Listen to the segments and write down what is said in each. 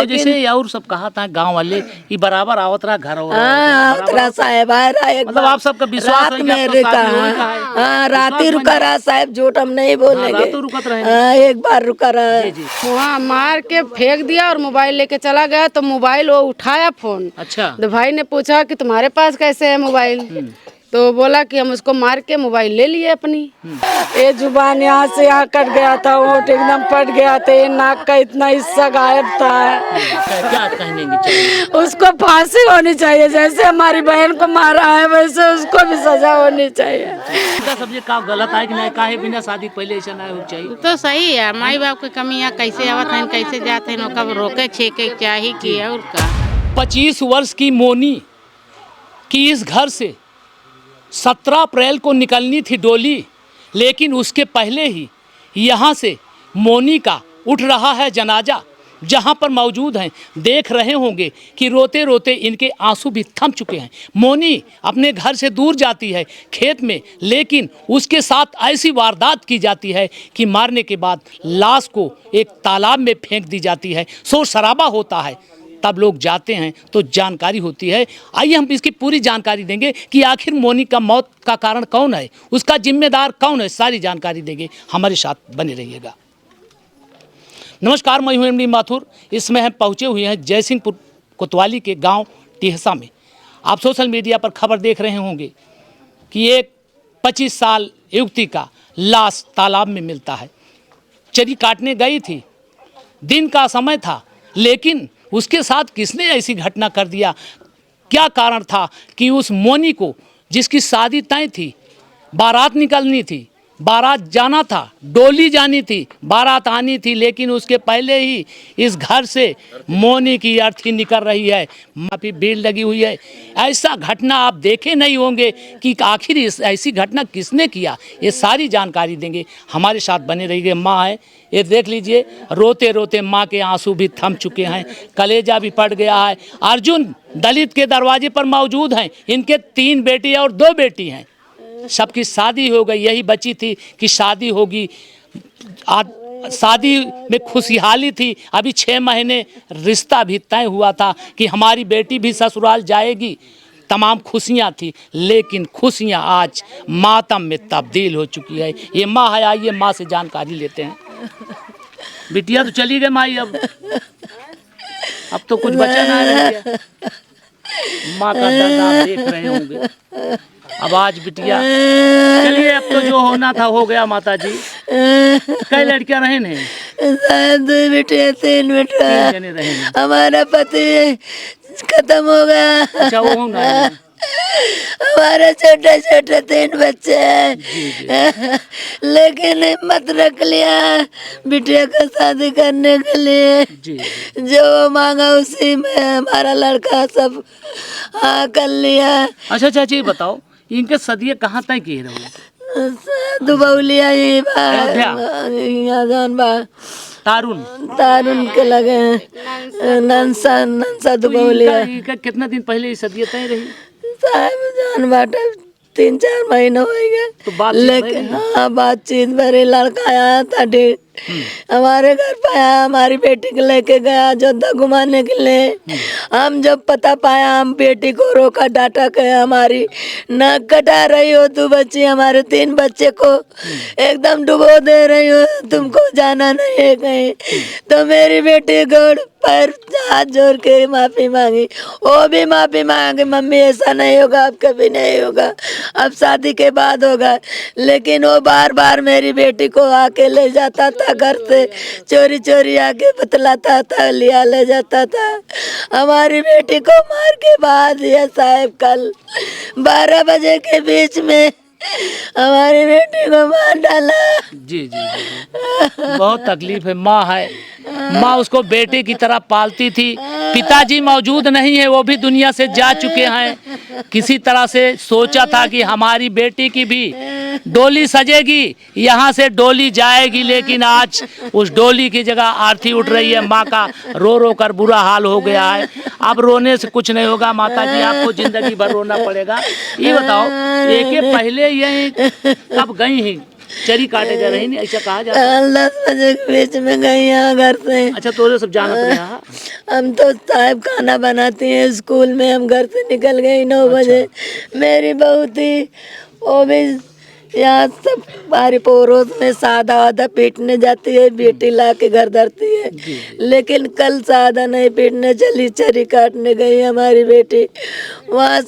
तो जैसे और सब कहा था गांव वाले कि बराबर आवत रहा घर और साहब आ रहा है, मतलब आप सबका विश्वास है कि आपका शादी होई का है? हाँ रात ही रुका रहा साहब, झूठ हम नहीं बोलेंगे। रातों रुकत रहे? हाँ एक बार रुका रहा। जी जी। वहाँ मार के फेंक दिया और मोबाइल लेके चला गया। तो मोबाइल वो उठाया फोन। अच्छा। तो भाई ने पूछा कि तुम्हारे पास कैसे है मोबाइल? तो बोला कि हम उसको मार के मोबाइल ले लिए अपनी। ये जुबान यहाँ से यहाँ कट गया था, होंठ एकदम फट गया था, ये नाक का इतना हिस्सा गायब था। क्या कहेंगे? उसको फांसी होनी चाहिए, जैसे हमारी बहन को मारा है वैसे उसको भी सजा होनी चाहिए। सब ये का गलत है कि नहीं, काहे बिना शादी पहले ऐसा नहीं होना चाहिए? तो सही है, माई बाप की कमी है, कैसे आवत है कैसे जाते हैं, कब रोके छेके चाहिए कि और का। 25 वर्ष की मोनी की इस घर से 17 अप्रैल को निकलनी थी डोली, लेकिन उसके पहले ही यहाँ से मोनी का उठ रहा है जनाजा। जहाँ पर मौजूद हैं देख रहे होंगे कि रोते रोते इनके आंसू भी थम चुके हैं। मोनी अपने घर से दूर जाती है खेत में, लेकिन उसके साथ ऐसी वारदात की जाती है कि मारने के बाद लाश को एक तालाब में फेंक दी जाती है। शोर शराबा होता है, तब लोग जाते हैं तो जानकारी होती है। आइए हम इसकी पूरी जानकारी देंगे कि आखिर मोनी का मौत का कारण कौन है, उसका जिम्मेदार कौन है, सारी जानकारी देंगे। हमारे साथ बने रहिएगा। नमस्कार, मैं हूं एमडी माथुर। इसमें हम पहुंचे हुए हैं जयसिंहपुर कोतवाली के गांव टिहसा में। आप सोशल मीडिया पर खबर देख रहे होंगे कि एक 25 साल युवती का लाश तालाब में मिलता है। चरी काटने गई थी, दिन का समय था, लेकिन उसके साथ किसने ऐसी घटना कर दिया? क्या कारण था कि उस मोनी को, जिसकी शादी तय थी, बारात निकलनी थी, बारात जाना था, डोली जानी थी, बारात आनी थी, लेकिन उसके पहले ही इस घर से मोनी की अर्थी निकल रही है, माफी भीड़ लगी हुई है। ऐसा घटना आप देखे नहीं होंगे कि आखिर ऐसी घटना किसने किया। ये सारी जानकारी देंगे, हमारे साथ बने रहिए। माँ है, ये देख लीजिए, रोते रोते माँ के आंसू भी थम चुके हैं, कलेजा भी फट गया है। अर्जुन दलित के दरवाजे पर मौजूद हैं। इनके 3 बेटे और 2 बेटी हैं। सबकी शादी हो गई, यही बची थी कि शादी होगी। शादी में खुशहाली थी। अभी 6 महीने रिश्ता भी तय हुआ था कि हमारी बेटी भी ससुराल जाएगी। तमाम खुशियाँ थी, लेकिन खुशियाँ आज मातम में तब्दील हो चुकी है। ये माँ है, आइए माँ से जानकारी लेते हैं। बिटिया तो चली गई माई, अब तो कुछ बचा ना है। माँ का दर्द आप देख रहे होंगे। अब आज बिटिया चलिए, अब तो जो होना था हो गया। माता जी, कई लड़कियां रहे ने? 2 बेटे 3 बेटे। जने रहे ने। हमारा पति खत्म हो गया। अच्छा, वो ना है। हमारे छोटे छोटे 3 बच्चे हैं, लेकिन हिम्मत रख लिया बिटिया का शादी करने के लिए। जी। जो मांगा उसी में हमारा लड़का सब हाँ कर लिया। अच्छा चाची, बताओ इनके सदिये कहाँ तक किए रहो? दुबौलिया ये तारुन के लगे हैं, नंसा दुबौलिया। कितना दिन पहले ये सदिये तय रही? साहब जान बाटा 3-4 महीने हो गए। तो लेकिन हाँ बातचीत भरे, लड़का आया था ठीक हमारे घर पे आया, हमारी बेटी को लेके गया जोधा घुमाने के लिए। हम जब पता पाया, हम बेटी को रोका, डांटा के हमारी नाक कटा रही हो तू बच्ची, हमारे 3 बच्चे को एकदम डुबो दे रही हो, तुमको जाना नहीं है कहीं। तो मेरी बेटी गोड़ पैर हाथ जोड़ के माफी मांगी, वो भी माफी मांगी, मम्मी ऐसा नहीं होगा, अब कभी नहीं होगा, अब शादी के बाद होगा। लेकिन वो बार बार मेरी बेटी को आके ले जाता था, घर से चोरी चोरी आके बतलाता था, लिया ले जाता था। हमारी बेटी को मार के बाद ये साहब कल 12 बजे के बीच में हमारी बेटी को मार डाला। जी जी, जी। बहुत तकलीफ है। माँ है, माँ उसको बेटे की तरह पालती थी। पिताजी मौजूद नहीं है, वो भी दुनिया से जा चुके हैं। किसी तरह से सोचा था कि हमारी बेटी की भी डोली सजेगी, यहाँ से डोली जाएगी, लेकिन आज उस डोली की जगह आरती उठ रही है। माँ का रो रो कर बुरा हाल हो गया है। अब रोने से कुछ नहीं होगा माता जी, आपको जिंदगी भर रोना पड़ेगा। ये बताओ, एक पहले यही कब गई ही चरी काटे जा रही नहीं, ऐसा कहा जाता है। 10 बजे के बीच में गई यहाँ घर से। अच्छा तो सब जानत रहे। हम तो साहब खाना बनाती हैं स्कूल में, हम घर से निकल गई 9 बजे। मेरी बहू थी, वो भी यहाँ सब बारी पड़ोस में सादा वादा पीटने जाती है, बेटी ला के घर धरती है। लेकिन कल सादा नहीं पीटने चली, चरी काटने गई हमारी बेटी। वहाँ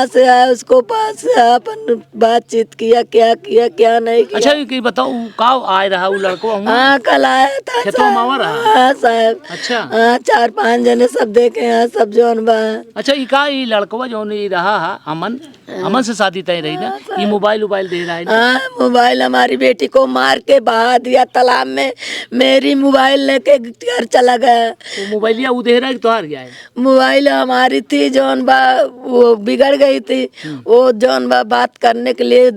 से आया, उसको पास से अपन बातचीत किया, क्या किया क्या नहीं किया। अच्छा ये बताओ कब आए रहा वो लड़को? हाँ कल आया था खेतों में आवा रहा? हाँ साहब। अच्छा हाँ 4-5 जने सब देखे हैं, सब जौन बा। अच्छा ये लड़कवा जो नहीं रहा है अमन से शादी तय रही ना, ये मोबाइल दे रहा है ना? हाँ मोबाइल हमारी बेटी को मार के बहा दिया तालाब में, मेरी मोबाइल लेके घर चला गया। वो मोबाइलिया वो दे रहा है कि तोहार गया है? मोबाइल हमारी थी जौन बा, वो बिगड़ गई थी। वो जौन बा बात करने के लिए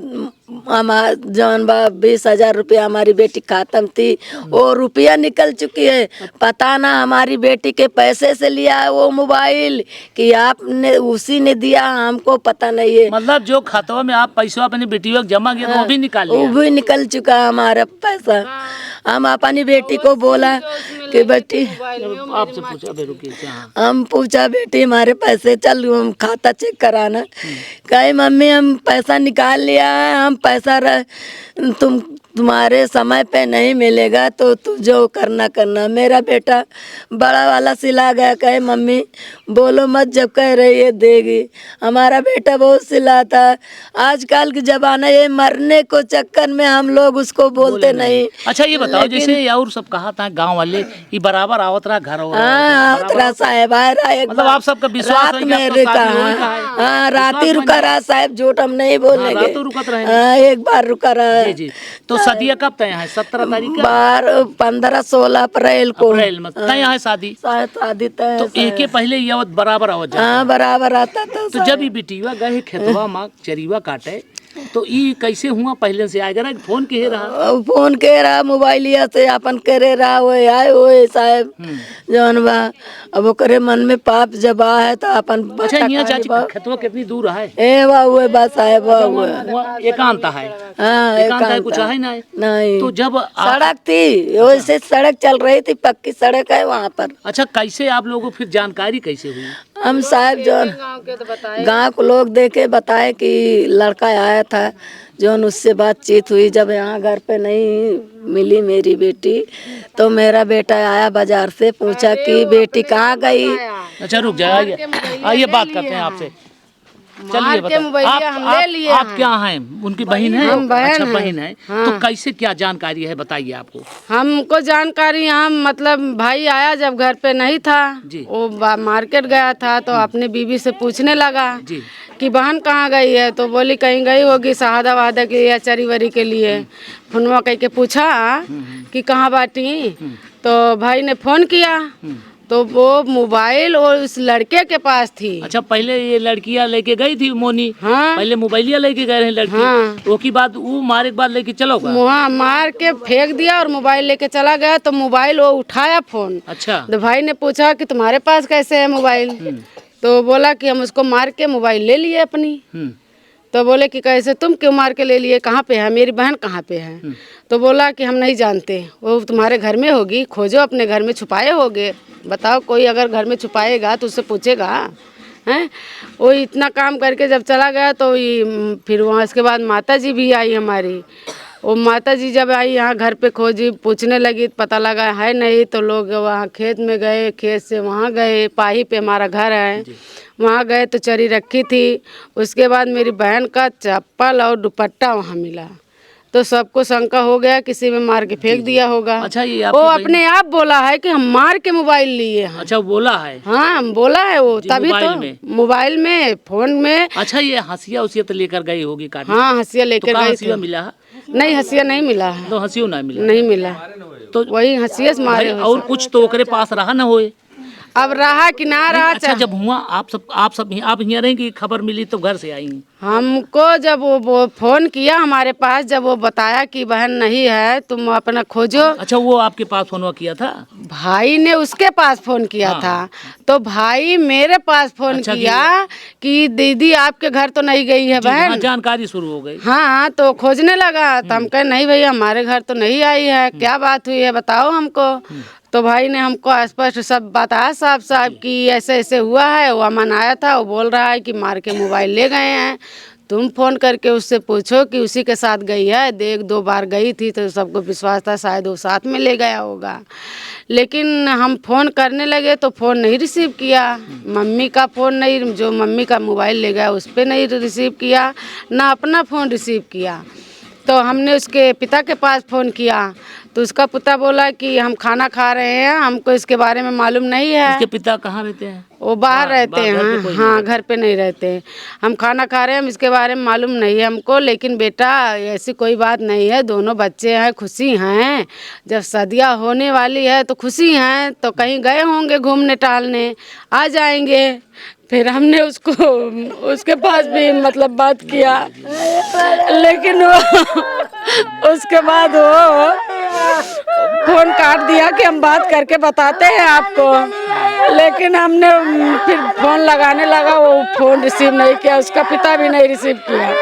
हमार जौन बा 20,000 रुपया हमारी बेटी खत्म थी, वो रुपया निकल चुकी है। पता ना हमारी बेटी के पैसे से लिया है वो मोबाइल कि आपने उसी ने दिया, हमको पता नहीं है। मतलब जो खातवा में आप पैसा अपनी बेटी को जमा किया तो वो भी निकाल लिया? वो भी निकल चुका है हमारा पैसा। हम अपनी बेटी को बोला कि बेटी, आपसे पूछा रुकिए। हम पूछा बेटी हमारे पैसे, चल हम खाता चेक कराना। कहे मम्मी हम पैसा निकाल लिया है, हम पैसा तुम्हारे समय पे नहीं मिलेगा तो तू जो करना। मेरा बेटा बड़ा वाला सिला गया, कहे मम्मी बोलो मत, जब कह रही है देगी। हमारा बेटा बहुत सिलाता। आजकल के जमाना ये मरने को चक्कर में हम लोग उसको बोलते नहीं। अच्छा ये बताओ जैसे और सब कहा था गांव वाले ये बराबर आवत रहा घर? हाँ आवत साहब आया रहा एक मतलब आप सबका विश्वास है कि आपको शादी होई का है? हाँ रात ही रुका रहा साहब, झूठ हम नहीं बोलेंगे। रात तो रुकत रहे? हाँ एक बार रुका रहा। जी तो सदिया कब तय है? 17 तारीख का? 15-16 अप्रैल को अप्रैल में तय है शादी? शादी तय। तो एक के पहले ये आवत बराबर आवत जाता? हाँ बराबर आता था। तो जब ये बिटिया गए खेतवा माँ चरीवा काटे तो ये कैसे हुआ? पहले से आएगा ना फोन के रहा? फोन के रहा मोबाइलिया से अपन करे रहा, वो आए हो साहब जौन बा। अब करे मन में पाप जब आ है तो अपन। अच्छा यहाँ चाची खेतवा कितनी दूर है? हुए बस साहब एकांत है? हाँ एकांत है, कुछ है ना? नहीं तो जब सड़क थी वैसे सड़क चल रही थी, पक्की सड़क है वहाँ पर। अच्छा कैसे आप लोगों को फिर जानकारी कैसे हुई? हम साहब जो गाँव को लोग देखे बताए कि लड़का आया था, जो उससे बातचीत हुई। जब यहाँ घर पे नहीं मिली मेरी बेटी तो मेरा बेटा आया बाजार से, पूछा कि बेटी कहाँ गई। अच्छा रुक जाइए, आइए बात करते हैं आपसे। चलिए बताओ आप क्या हैं? उनकी बहन है? अच्छा बहन है। तो कैसे क्या जानकारी है बताइए आपको। हमको जानकारी, हम मतलब भाई आया जब घर पे नहीं था, वो मार्केट गया था तो अपने बीवी से पूछने लगा कि बहन कहाँ गई है। तो बोली कहीं गई होगी शहादा वादा के लिए या चरी वरी के लिए। फोनवा कह के पूछा कि कहाँ बाटी, तो भाई ने फोन किया तो वो मोबाइल और उस लड़के के पास थी। अच्छा पहले ये लड़कियां लेके गई थी मोनी? हाँ पहले मोबाइलिया लेके गए हैं लड़की। हाँ। वो की बात वो मारे के बाद लेके चलो वहाँ मार के फेंक दिया और मोबाइल लेके चला गया। तो मोबाइल वो उठाया फोन। अच्छा तो भाई ने पूछा कि तुम्हारे पास कैसे है मोबाइल? तो बोला कि हम उसको मार के मोबाइल ले लिए अपनी। तो बोले कि कैसे तुम क्यों मार के ले लिए, कहाँ पे है मेरी बहन, कहाँ पे है? तो बोला कि हम नहीं जानते, वो तुम्हारे घर में होगी, खोजो अपने घर में छुपाए होगे। बताओ कोई अगर घर में छुपाएगा तो उससे पूछेगा हैं? वो इतना काम करके जब चला गया तो फिर वहाँ इसके बाद माता जी भी आई हमारी। वो माता जी जब आई यहाँ घर पे खोजी, पूछने लगी, पता लगा है नहीं। तो लोग वहाँ खेत में गए, खेत से वहाँ गए, पाही पे हमारा घर है, वहाँ गए तो चरी रखी थी। उसके बाद मेरी बहन का चप्पल और दुपट्टा वहाँ मिला। तो सबको शंका हो गया किसी में मार के फेंक दिया होगा। अच्छा ये वो अपने आप बोला है कि हम मार के मोबाइल लिए हैं। अच्छा बोला है? हाँ हम बोला है वो तभी तो मोबाइल में फोन में। अच्छा ये हंसिया उसिया तो लेकर गई होगी काटने? हाँ हंसिया लेकर गई। हंसिया मिला? नहीं हंसिया नहीं मिला है। तो हंसियो नहीं मिला? नहीं मिला, तो वही हंसिया से मारे। और कुछ तो ओकरे पास रहा न होए? अब रहा कि ना रहा। अच्छा, जब हुआ आप यहाँ रहेंगी, खबर मिली तो घर से आई? हमको जब वो फ़ोन किया हमारे पास, जब वो बताया कि बहन नहीं है तुम अपना खोजो। अच्छा, वो आपके पास फोन किया था? भाई ने उसके पास फ़ोन किया हाँ। था, तो भाई मेरे पास फ़ोन अच्छा, किया कि दीदी आपके घर तो नहीं गई है जी, हाँ, बहन। जानकारी शुरू हो गई। हाँ, तो खोजने लगा। तो हम कहे नहीं भैया हमारे घर तो नहीं आई है, क्या बात हुई है बताओ हमको। तो भाई ने हमको स्पष्ट सब बताया साफ साफ कि ऐसे ऐसे हुआ है। वो अमन आया था, वो बोल रहा है कि मार के मोबाइल ले गए हैं, तुम फ़ोन करके उससे पूछो कि उसी के साथ गई है। एक दो बार गई थी तो सबको विश्वास था शायद वो साथ में ले गया होगा। लेकिन हम फ़ोन करने लगे तो फ़ोन नहीं रिसीव किया। मम्मी का फ़ोन नहीं, जो मम्मी का मोबाइल ले गया उस पर नहीं रिसीव किया, ना अपना फ़ोन रिसीव किया। तो हमने उसके पिता के पास फ़ोन किया तो उसका पिता बोला कि हम खाना खा रहे हैं, हमको इसके बारे में मालूम नहीं है। उसके पिता कहाँ रहते हैं? वो बाहर रहते घर पे हैं। कोई नहीं हाँ, रहता। घर पे नहीं रहते। हम खाना खा रहे हैं, हम इसके बारे में मालूम नहीं है हमको। लेकिन बेटा ऐसी कोई बात नहीं है, दोनों बच्चे हैं, खुशी हैं। जब शादियाँ होने वाली है तो खुशी हैं, तो कहीं गए होंगे घूमने टहलने, आ जाएंगे। फिर हमने उसके पास भी मतलब बात किया, लेकिन वो उसके बाद वो फ़ोन काट दिया कि हम बात करके बताते हैं आपको। लेकिन हमने फिर फ़ोन लगाने लगा, वो फ़ोन रिसीव नहीं किया, उसका पिता भी नहीं रिसीव किया।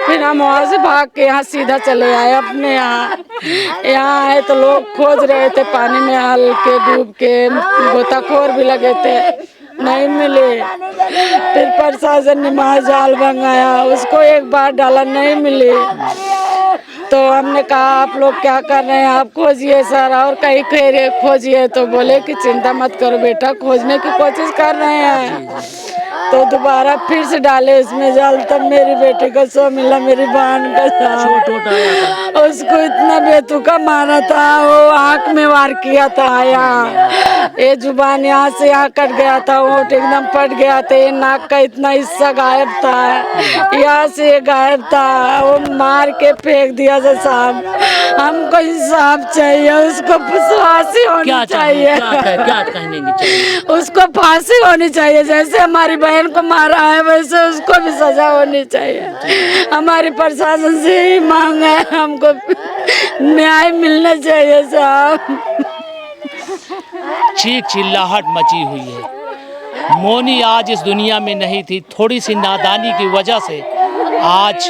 फिर हम वहाँ से भाग के यहाँ सीधा चले आए अपने यहाँ आए तो लोग खोज रहे थे, पानी में हल के डूब के, गोताखोर भी लगे थे, नहीं मिले। फिर प्रशासन ने महाजाल मंगाया, उसको एक बार डाला, नहीं मिली। तो हमने कहा आप लोग क्या कर रहे हैं, आप खोजिए सर और कहीं कहीं खोजिए। तो बोले कि चिंता मत करो बेटा, खोजने की कोशिश कर रहे हैं। तो दोबारा फिर से डाले उसमें जाल, तब मेरी बेटी को सो मिला, मेरी बहन का साथ। उसको इतना बेतुका मारा था, वो आँख में वार किया था, यहाँ ये जुबान यहाँ से यहाँ कट गया था, होंठ एकदम फट गया था, ये नाक का इतना हिस्सा गायब था, यहाँ से गायब था। वो मार के फेंक दिया था साहब। हमको इंसाफ चाहिए, उसको फांसी होनी चाहिए। क्या कहने की चाहिए? उसको फांसी होनी चाहिए, जैसे हमारी बहन को मारा है वैसे उसको भी सजा होनी चाहिए। हमारी प्रशासन से ही मांग है, हमको न्याय मिलना चाहिए साहब। चीख चिल्लाहट मची हुई है। मोनी आज इस दुनिया में नहीं थी, थोड़ी सी नादानी की वजह से आज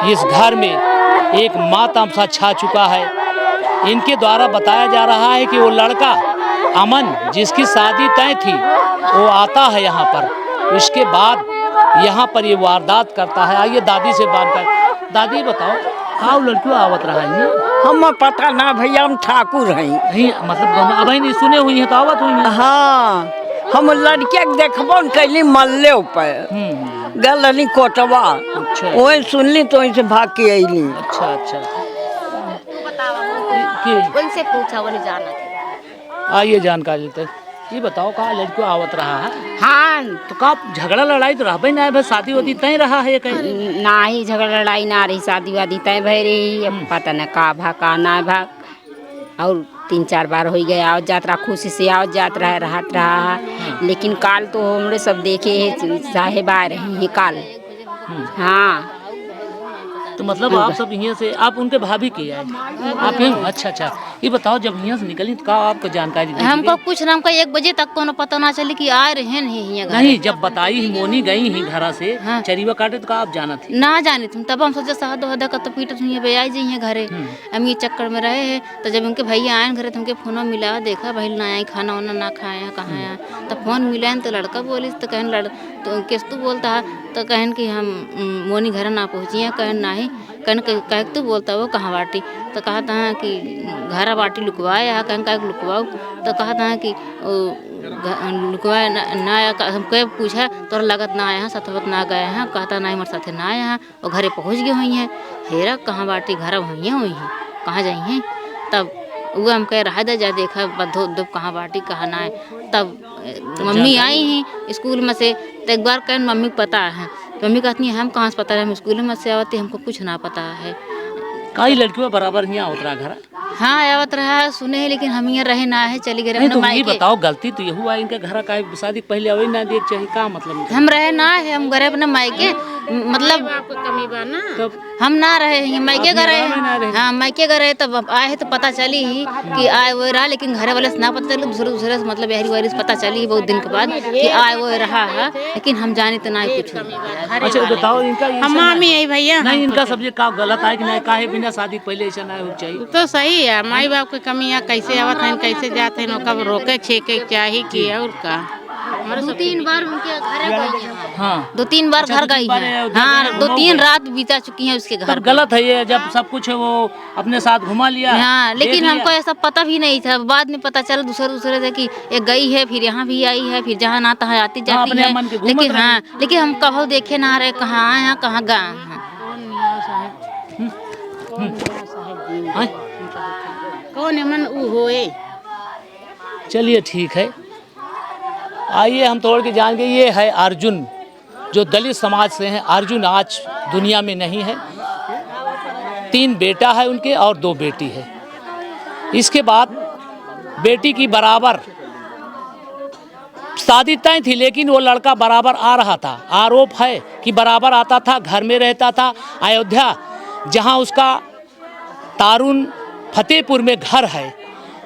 इस घर में एक मातम सा छा चुका है। इनके द्वारा बताया जा रहा है कि वो लड़का अमन जिसकी शादी तय थी वो आता है यहाँ पर, उसके बाद यहाँ पर ये वारदात करता है। आइए दादी से बात कर। दादी बताओ, आओ लड़कियों आवत रहा है? हम पता ना भैया, हम ठाकुर हैं। नहीं मतलब अब नहीं सुने हुई है तो आवत हुई है। हाँ, हम लड़के के देखबो न कैली मल्ले पे गलनी कोटवा, अच्छा। वही सुनली तो वहीं से भाग के अली। अच्छा अच्छा, उनसे पूछा, वो नहीं जाना था। आइए जानकारी लेते। ये बताओ कहाँ लड़कियों आवत रहा है? हाँ, तो का झगड़ा लड़ाई तो रहा ना है, शादी वादी तय रहा है कहीं? ना ही झगड़ा लड़ाई ना रही, शादी वादी तय भय रही। अब पता न का भा का ना भा, और 3-4 बार हो गया और यात्रा खुशी से आओ जात रहा रहत रहा। लेकिन काल तो हमरे सब देखे है, साहेब आ रहे हैं काल। हाँ, तो मतलब आप सब यहाँ से, आप उनके भाभी के आए? आप यहाँ? अच्छा अच्छा, ये बताओ जब यहाँ से निकली तो का आपको जानकारी दी हमको गई? कुछ ना, हमको 1 बजे तक कोनो पता ना चली कि आ रहे नहीं यहाँ घर। नहीं, जब बताई ही मोनी गई ही घर से हाँ। चरीवा काटे तो का आप जाना थी? ना जाने तुम, तब हम सोचे सहद वहदा का तो पीटत हुई है, आई जाइए घरे। हम ये चक्कर में रहे हैं। तो जब उनके भैया आए घरे तो हमके फोन मिला, देखा भाई ना आई, खाना वाना ना खाए कहाँ आया। तो फोन मिला तो लड़का बोली तो कहन तो किस तू बोलता है, तो कहन कि हम मोनी घर ना पहुँची है, कहन ना ही, कहन कह तू बोलता वो कहाँ बाटी। तो कहा था कि घर बाटी लुकवाया है, कहन कह लुकवाओ। तो कहा था कि लुकवाया ना आया। हम कह पूछा तोरा लगत ना आया, सतवत ना गए हैं, कहता नहीं हमारे साथे ना आया हैं, और घरे पहुँच गए हुई हैं। हेरा कहाँ बाटी घर हुई हैं, कहाँ जाई हैं। तब वो हम कह रहा जा देखा बधो दुब कहाँ बाटी कहाँ ना है। तब मम्मी आई हैं स्कूल में से, तो एक बार कहन मम्मी पता है। मम्मी कहती है हम कहाँ से पता है, हम स्कूल में से आवती, हमको कुछ ना पता है। कई लड़कियों बराबर यहाँ उतरा घर? हाँ आवत रहा है, सुने है, लेकिन हम यहाँ रहे ना है, चली गए नहीं अपने तो ये मायके। बताओ, गलती तो ये हुआ इनके घर का, शादी पहले अवे ना देख चाहिए, का मतलब हम रहे ना है, हम गए अपने मायके, मतलब आपको कमी बा ना। तो हम ना रहे हैं, मायके गए ना रहे। हैं। हाँ मायके गए रहे, तब आए तो पता चली ही कि आए वो रहा, लेकिन घरे वाले से ना पता चला, दूसरे दूसरे से मतलब यारी वारी से पता चली बहुत दिन के बाद कि आए वो रहा है, लेकिन हम जाने तो ना कुछ। अच्छा बताओ, इनका ये हम ऐसा मामी है भैया। नहीं, इनका सब्जेक्ट का गलत है कि नहीं, काहे बिना शादी के पहले ऐसा ना हो चाहिए। तो सही है, माई बाप के कमी है, कैसे आवत है कैसे जाते हैं, कब रोके छेके चाहिए कि और का। 2-3 बार उनके घर गई हैं। हाँ 2-3 बार अच्छा, घर 2-3 गई बार हैं। उधर हाँ गए, 2-3 घुमाओ रात बिता चुकी हैं उसके घर तब गलत है ये, जब सब कुछ है वो अपने साथ घुमा लिया। हाँ, दे लेकिन दिया। हमको ऐसा पता भी नहीं था, बाद में पता चला दूसरे से कि ये गई है, फिर यहाँ भी आई है, फिर जहाँ ना तहाँ आती जाती अपने है। मन के घूमत लेकिन रही। हाँ, लेकिन हम कभी देखे ना रहे, कहाँ आए हैं कहाँ गए हैं। हाँ? कौन है मन ऊ होए। चलिए ठीक है, आइए हम तोड़ के जान गए। ये है अर्जुन, जो दलित समाज से हैं। अर्जुन आज दुनिया में नहीं है, 3 बेटा है उनके और 2 बेटी है। इसके बाद बेटी की बराबर शादी तय थी, लेकिन वो लड़का बराबर आ रहा था। आरोप है कि बराबर आता था, घर में रहता था। अयोध्या, जहां उसका तारुन फतेहपुर में घर है,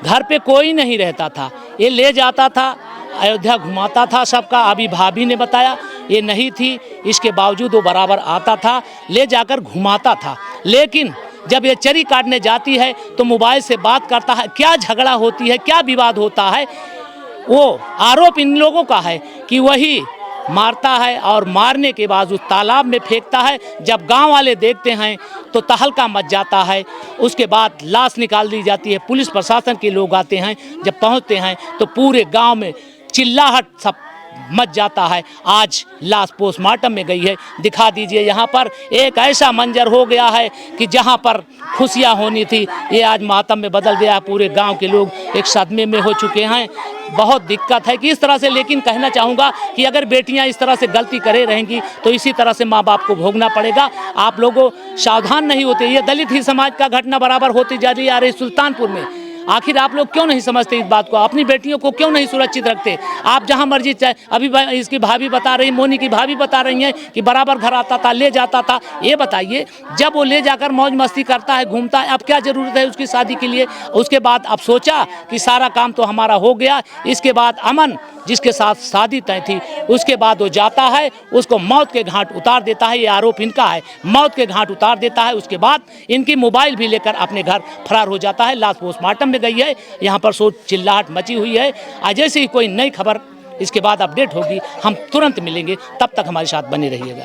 घर पे कोई नहीं रहता था, ये ले जाता था अयोध्या, घुमाता था सबका। अभी भाभी ने बताया ये नहीं थी, इसके बावजूद वो बराबर आता था, ले जाकर घुमाता था। लेकिन जब ये चरी काटने जाती है तो मोबाइल से बात करता है। क्या झगड़ा होती है, क्या विवाद होता है, वो आरोप इन लोगों का है कि वही मारता है और मारने के बाद उस तालाब में फेंकता है। जब गांव वाले देखते हैं तो तहलका मच जाता है। उसके बाद लाश निकाल दी जाती है, पुलिस प्रशासन के लोग आते हैं। जब पहुंचते हैं तो पूरे गांव में चिल्लाहट सब मच जाता है। आज लाश पोस्टमार्टम में गई है। दिखा दीजिए, यहाँ पर एक ऐसा मंजर हो गया है कि जहाँ पर खुशियाँ होनी थी, ये आज मातम में बदल गया। पूरे गांव के लोग एक सदमे में हो चुके हैं। बहुत दिक्कत है कि इस तरह से, लेकिन कहना चाहूँगा कि अगर बेटियां इस तरह से गलती करे रहेंगी तो इसी तरह से माँ बाप को भोगना पड़ेगा। आप लोगों सावधान नहीं होते। ये दलित ही समाज का घटना बराबर होती जा रही है सुल्तानपुर में। आखिर आप लोग क्यों नहीं समझते इस बात को? अपनी बेटियों को क्यों नहीं सुरक्षित रखते? आप जहां मर्जी चाहे, अभी इसकी भाभी बता रही, मोनी की भाभी बता रही हैं कि बराबर घर आता था, ले जाता था। ये बताइए, जब वो ले जाकर मौज मस्ती करता है, घूमता है, अब क्या ज़रूरत है उसकी शादी के लिए? उसके बाद अब सोचा कि सारा काम तो हमारा हो गया। इसके बाद अमन, जिसके साथ शादी तय थी, उसके बाद वो जाता है, उसको मौत के घाट उतार देता है। ये आरोप इनका है, मौत के घाट उतार देता है। उसके बाद इनकी मोबाइल भी लेकर अपने घर फरार हो जाता है। लाश पोस्टमार्टम में गई है। यहाँ पर सोच चिल्लाहट मची हुई है। आज जैसे ही कोई नई खबर इसके बाद अपडेट होगी, हम तुरंत मिलेंगे। तब तक हमारे साथ बने रहिएगा।